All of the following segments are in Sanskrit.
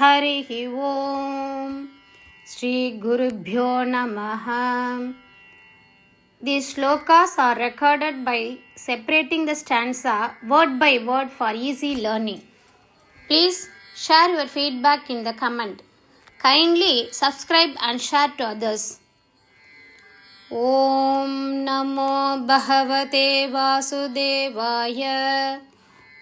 हरिः ओम् श्री गुरुभ्यो नमः. These slokas are recorded by separating the stanza word by word for easy learning. Please share your feedback in the comment. Kindly subscribe and share to others. Om Namo Bhagavate Vasudevaya.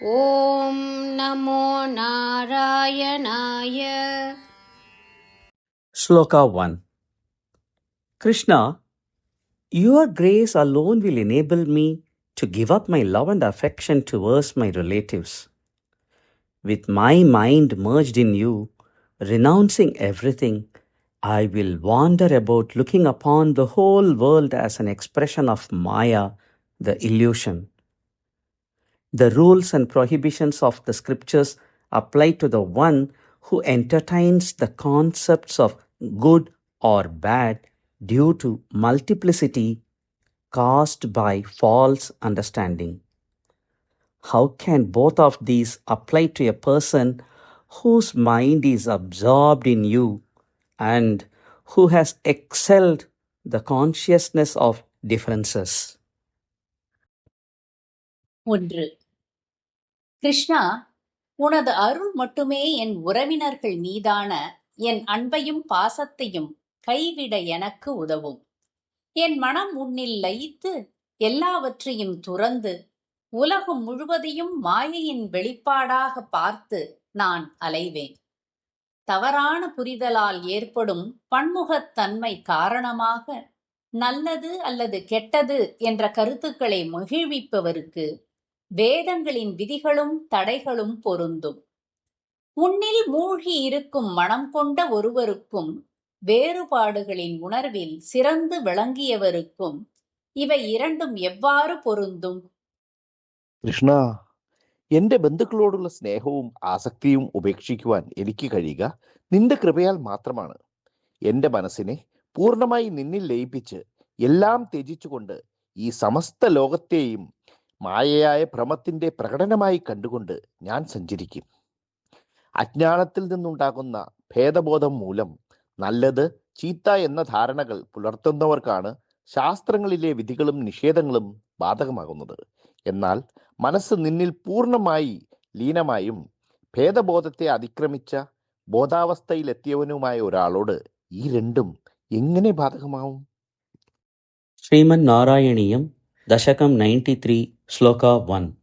Om Namo Narayanaya. Shloka 1. Krishna, your grace alone will enable me to give up my love and affection towards my relatives. With my mind merged in you, renouncing everything, I will wander about looking upon the whole world as an expression of Maya, the illusion. The rules and prohibitions of the scriptures apply to the one who entertains the concepts of good or bad due to multiplicity caused by false understanding. How can both of these apply to a person whose mind is absorbed in you and who has excelled the consciousness of differences? 1. Krishna, உனது அருள் மட்டுமே என் உறவினர்கள் மீதான என் அன்பையும் பாசத்தையும் கைவிட எனக்கு உதவும். என் மனம் உன்னில் லயித்து எல்லாவற்றையும் துறந்து உலகம் முழுவதையும் மாயையின் வெளிப்பாடாக பார்த்து நான் அலைவேன். தவறான புரிதலால் ஏற்படும் பன்முகத்தன்மை காரணமாக நல்லது அல்லது கெட்டது என்ற கருத்துக்களை மகிழ்விப்பவருக்கு வேதங்களின் விதிகளும் தடைகளும் பொருந்தும். உன்னில் மூழ்கி இருக்கும் மனம் கொண்ட ஒருவருக்கும் வேறுபாடுகளின் உணர்வில் சிறந்து விளங்கியவருக்கும் ഇവ இரண்டும் എவ்வாறு പൊരുந்துം? കൃഷ്ണ, എന്റെ ബന്ധുക്കളോടുള്ള സ്നേഹവും ആസക്തിയും ഉപേക്ഷിക്കുവാൻ എനിക്ക് കഴിയുക നിന്റെ കൃപയാൽ മാത്രമാണ്. എന്റെ മനസ്സിനെ പൂർണ്ണമായി നിന്നിൽ ലയിപ്പിച്ച് എല്ലാം ത്യജിച്ചുകൊണ്ട് ഈ സമസ്ത ലോകത്തെയും മായയായ ഭ്രമത്തിന്റെ പ്രകടനമായി കണ്ടുകൊണ്ട് ഞാൻ സഞ്ചരിക്കും. അജ്ഞാനത്തിൽ നിന്നുണ്ടാകുന്ന ഭേദബോധം മൂലം നല്ലത് ചീത്ത എന്ന ധാരണകൾ പുലർത്തുന്നവർക്കാണ് ശാസ്ത്രങ്ങളിലെ വിധികളും നിഷേധങ്ങളും ബാധകമാകുന്നത്. എന്നാൽ മനസ്സ് നിന്നിൽ പൂർണ്ണമായി ലീനമായും ഭേദബോധത്തെ അതിക്രമിച്ച ബോധാവസ്ഥയിലെത്തിയവനുമായ ഒരാളോട് ഈ രണ്ടും എങ്ങനെ ബാധകമാവും? Sriman Narayaniyam, Dashakam 93, Shloka 1.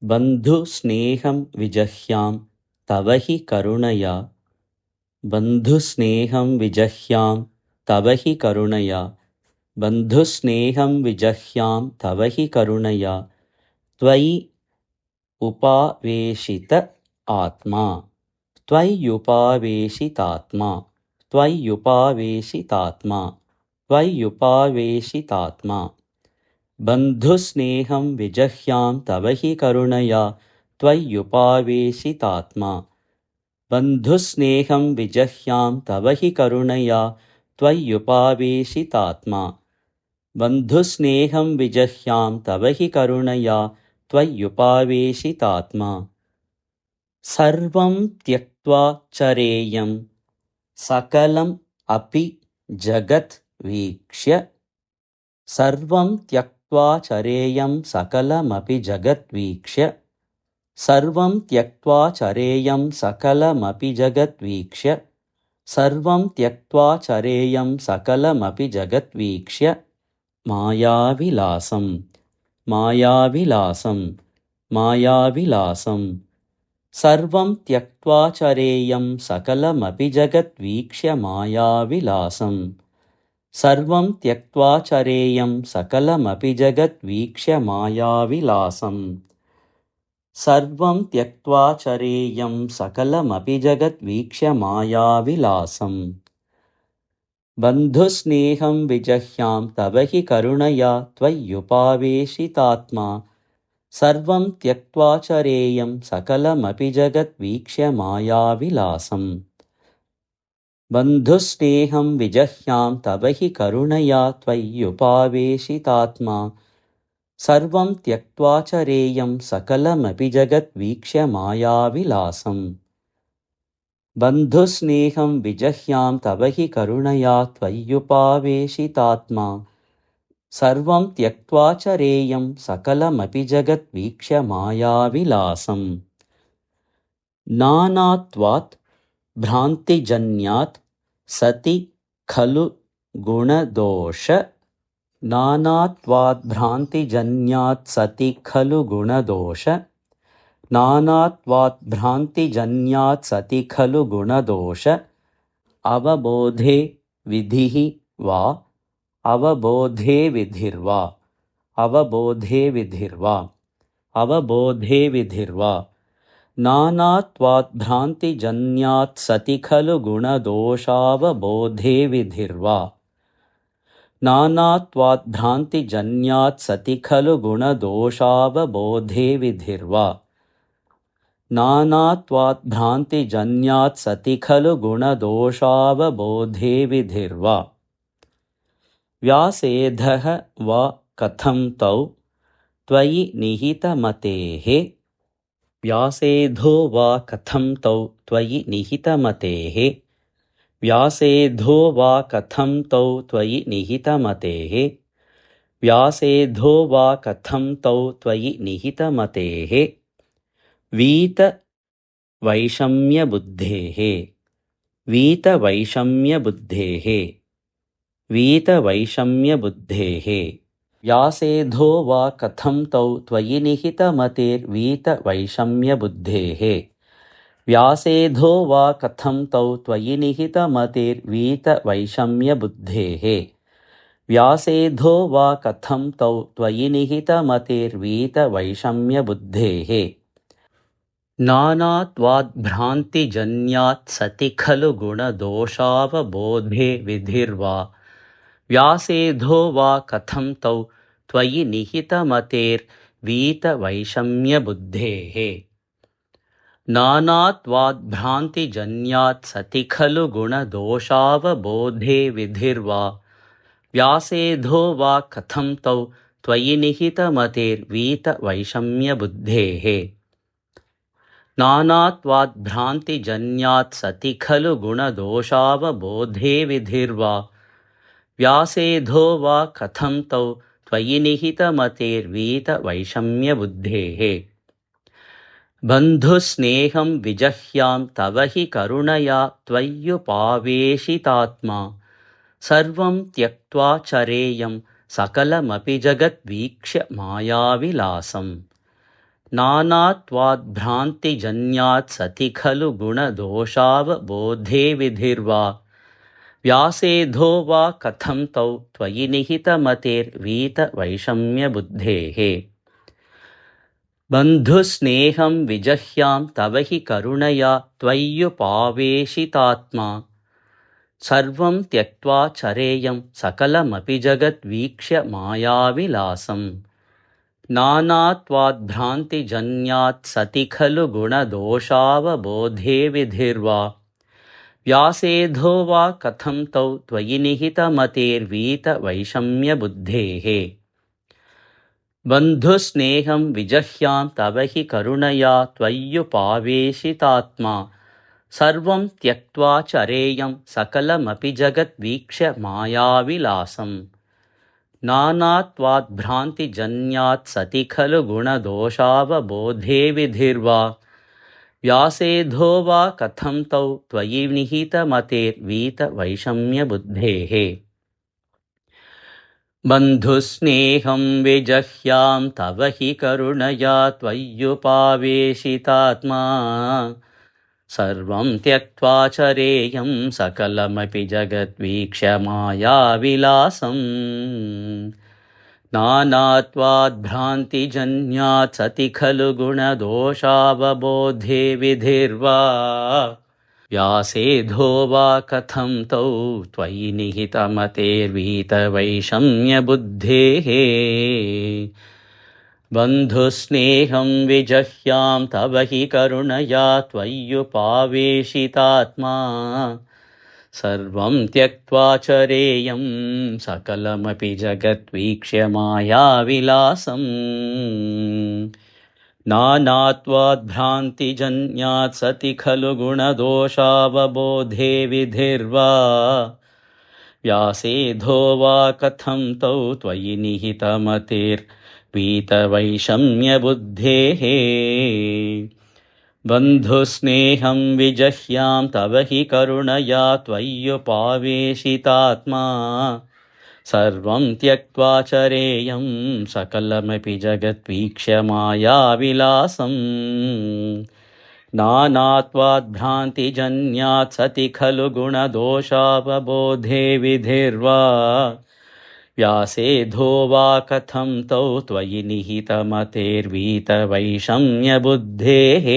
Bandhu sneham vijahyam tavahi karunaya. Bandhu sneham vijahyam tavahi karunaya. Bandhu sneham vijahyam tavahi karunaya. Tvai upaveshita atma. Tvai upaveshitatma. Tvai upaveshitatma. त्वय्युपावेशितात्मा. बन्धुस्नेहं विजह्यां तव हि करुणया त्वय्युपावेशितात्मा. बन्धुस्नेहं विजह्यां तव हि करुणया त्वय्युपावेशितात्मा. बन्धुस्नेहं विजह्यां तव हि करुणया त्वय्युपावेशितात्मा. सर्वं त्यक्त्वा चरेयं सकलम् अपि जगत् वीक्ष्य. सर्वं त्यक्त्वा चरेयं सकलमपि जगद्वीक्ष्य. सर्वं त्यक्त्वा चरेयं सकलमपि जगद्वीक्ष्य. सर्वं त्यक्त्वा चरेयं सकलमपि जगद्वीक्ष्य. मायाविलासं मायाविलासं मायाविलासं. सर्वं त्यक्त्वा चरेयं सकलमपि जगद्वीक्ष्य मायाविलासं. सर्वं त्यक्त्वा चरेयं सकलमपि जगद्वीक्ष्य मायाविलासं. सर्वं त्यक्त्वा चरेयं सकलमपि जगद्वीक्ष्य मायाविलासं. बन्धुस्नेहं विजह्यां तव हि करुणया त्वय्युपावेशितात्मा. सर्वं त्यक्त्वा चरेयं सकलमपि जगद्वीक्ष्य मायाविलासं. बन्धुस्नेहं विजह्यां तव हि करुणया त्वय्युपावेशितात्मा. सर्वं त्यक्त्वा चरेयं सकलमपि जगद्वीक्ष्य मायाविलासं. बन्धुस्नेहं विजह्यां तव हि करुणया त्वय्युपावेशितात्मा सर्वं त्यक्त्वा चरेयं सकलमपि जगद्वीक्ष्य मायाविलासम् नानात्वात् भ्रान्तिजन्यात् सति खलु गुणदोष नानात्वात् भ्रान्तिजन्यात् सति खलु गुणदोष नानात्वात् भ्रान्तिजन्यात् सति खलु गुणदोष अवबोधे विधिः वा अवबोधे विधिर्वा अवबोधे विधिर्वा अवबोधे विधिर्वा नानात्वात् भ्रान्तिजन्यात् सति खलु गुणदोषावबोधे विधिर्वा नानात्वात् भ्रान्तिजन्यात् सति खलु गुणदोषावबोधे विधिर्वा नानात्वात् भ्रान्तिजन्यात् सति खलु गुणदोषावबोधे विधिर्वा व्यासेधः वा कथं तौ त्वयि निहितमतेः व्यासेधो वा कथं तौ त्वयि निहितमतेः व्यासेधो वा कथं तौ त्वयि निहितमतेः व्यासेधो वा कथं तौ त्वयि निहितमतेः वीतवैषम्यबुद्धेः वीतवैषम्यबुद्धेः वीतवैषम्यबुद्धेः व्यासेधो वा कथं तौ त्वयि निहितमतेर्वीतवैषम्यबुद्धेः व्यासेधो वा कथं तौ त्वयि निहितमतेर्वीतवैषम्यबुद्धेः व्यासेधो वा कथं तौ त्वयि निहितमतेर्वीतवैषम्यबुद्धेः नानात्वात् भ्रान्तिजन्यात् सति खलु गुणदोषावबोधे विधिर्वा व्यासेधो वा कथं तौ त्वयि निहितमतेर्वीतवैषम्यबुद्धेः नानात्वात् भ्रान्तिजन्यात् सति खलु गुणदोषावबोधे विधिर्वा व्यासेधो वा कथं तौ त्वयि निहितमतेर्वीतवैषम्यबुद्धेः नानात्वात् भ्रान्तिजन्यात् सति खलु गुणदोषावबोधे विधिर्वा व्यासेधो वा कथं तौ त्वयि निहितमतेर्वीतवैषम्यबुद्धेः बन्धुस्नेहं विजह्यां तव हि करुणया त्वय्युपावेशितात्मा सर्वं त्यक्त्वा चरेयं सकलमपि जगद्वीक्ष्य मायाविलासम् नानात्वात् भ्रान्तिजन्यात् सति खलु गुणदोषावबोधे विधिर्वा व्यासेधो वा कथं तौ त्वयि निहितमतेर्वीतवैषम्यबुद्धेः बन्धुस्नेहं विजह्यां तव हि करुणया त्वय्युपावेशितात्मा सर्वं त्यक्त्वा चरेयं सकलमपि जगद्वीक्ष्य मायाविलासम् नानात्वात् भ्रान्तिजन्यात् सति खलु गुणदोषावबोधे विधिर्वा व्यासेधो वा कथं तौ त्वयि निहितमतेर्वीतवैषम्यबुद्धेः बन्धुस्नेहं विजह्यां तव हि करुणया त्वय्युपावेशितात्मा सर्वं त्यक्त्वा चरेयं सकलमपि जगद्वीक्ष्य मायाविलासम् नानात्वात् भ्रान्तिजन्यात् सति खलु गुणदोषावबोधे विधिर्वा व्यासेधो वा कथं तौ त्वयि निहितमतेर्वीतवैषम्यबुद्धेः बन्धुस्नेहं विजह्यां तव हि करुणया त्वय्युपावेशितात्मा सर्वं त्यक्त्वा चरेयं सकलमपि जगद्वीक्ष्य मायाविलासम् नानात्वात् भ्रान्तिजन्यात् सति खलु गुणदोषावबोधे विधिर्वा व्यासेधो वा कथं तौ त्वयि निहितमतेर्वीतवैषम्यबुद्धेः बन्धुस्नेहं विजह्यां तव हि करुणया त्वय्युपावेशितात्मा सर्वं त्यक्त्वा चरेयं सकलमपि जगद्वीक्ष्य मायाविलासम् नानात्वाद्भ्रान्तिजन्यात् सति खलु गुणदोषावबोधे विधिर्वा व्यासेधो वा कथं तौ त्वयि निहितमतिर्वीतवैषम्यबुद्धेः बन्धुस्नेहं विजह्यां तव हि करुणया त्वय्युपावेशितात्मा सर्वं त्यक्त्वा चरेयं सकलमपि जगद्वीक्ष्य मायाविलासम् नानात्वाद्भ्रान्तिजन्यात् सति खलु गुणदोषावबोधे विधिर्वा व्यासेधो वा कथं तौ त्वयि निहितमतेर्वीतवैषम्यबुद्धेः